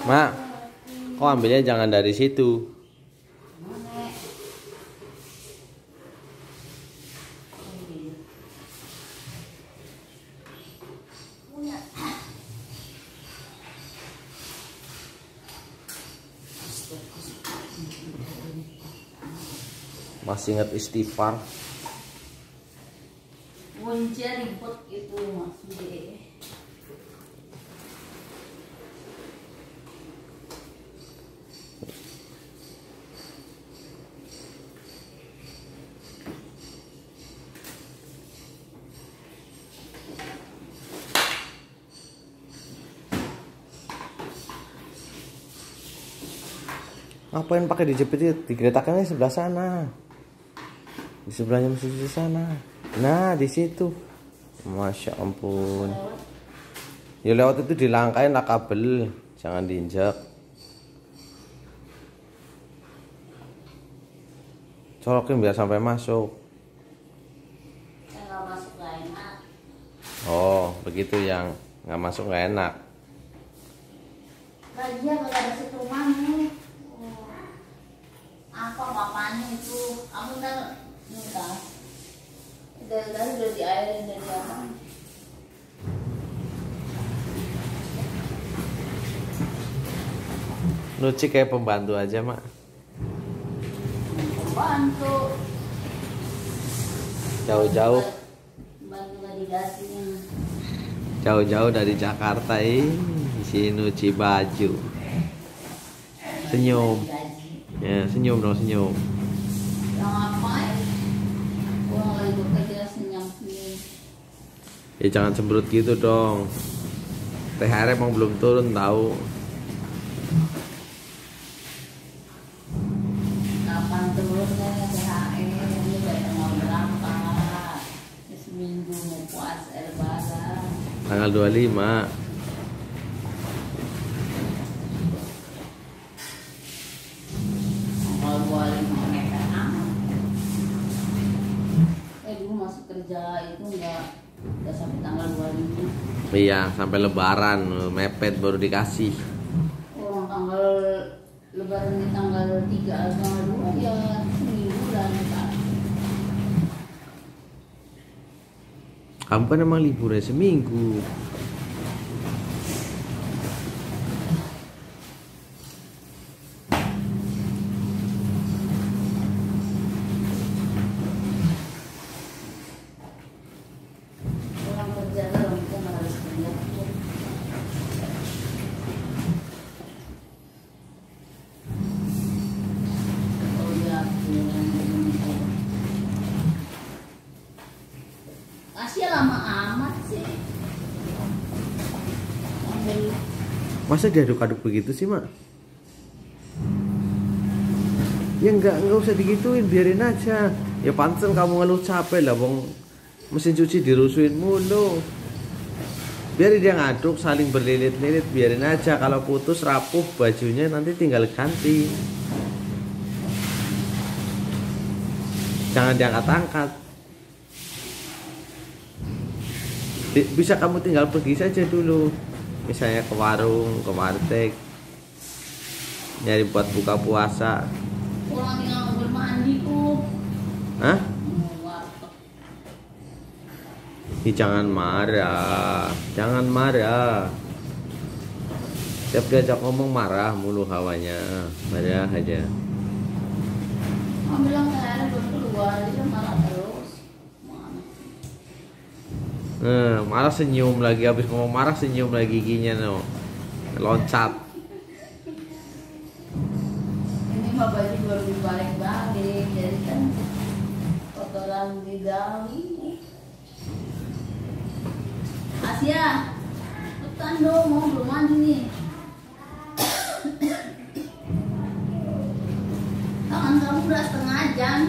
Mak, kok ambilnya jangan dari situ. Masih ingat istighfar? Punca ribut itu maksudnya. Ngapain pakai dijepit? Digeretakannya sebelah sana. Di sebelahnya masih di sana. Nah, di situ. Masya ampun. Ya lewat itu dilangkain lah kabel, jangan diinjak. Colokin biar sampai masuk. Nggak masuk nggak enak. Oh, begitu yang nggak masuk nggak enak. Bagian kalau ada situ mana? Apa bapaknya itu? Kamu udah dari udah diairin dari apa? Nuci kayak pembantu aja, Mak. Bantu. Jauh-jauh. Bantu nggak dikasihnya. Jauh-jauh dari Jakarta di sini nuci baju. Senyum. Ya, senyum dong, senyum. Yang ngapain? Gua lagi bekerja senyum. Ya jangan cemberut gitu dong. THR emang belum turun tahu. Kapan turunnya THR? Ini udah tanggal berapa? Seminggu mau puasa lebaran. Tanggal 25. Tanggal 25 meter amat. Dulu masuk kerja itu nggak sampai tanggal 25. Iya, sampai lebaran mepet baru dikasih. Orang tanggal lebaran di tanggal 3 atau tanggal 2 ya seminggu lah Pak. Kamu kan emang liburnya seminggu. Orang kerja dalam itu harus kerja. Oh ya, kasih lama amat sih. Masa diaduk-aduk begitu sih, Mak? Ya enggak usah digituin, biarin aja. Ya pantesan kamu ngeluh capek lah, Bang. Mesin cuci dirusuin mulu. Biar dia ngaduk saling berlilit-lilit, biarin aja. Kalau putus rapuh bajunya nanti tinggal ganti. Jangan diangkat-angkat. Bisa kamu tinggal pergi saja dulu. Misalnya ke warung, ke warteg, nyari buat buka puasa. Orang tinggal mobil mandi kok. Hah? Jangan marah, jangan marah. Setiap diajak ngomong marah mulu hawanya, marah aja. Mau bilang saya belum keluar, dia marah terus. Marah senyum lagi, habis ngomong marah senyum lagi giginya no, loncat. Ini mah baju baru dibalik-balik, jadi kan kotoran di dalam ini. Asia, cepetan dong, mau belum mandi nih. Tangan kamu udah setengah jam.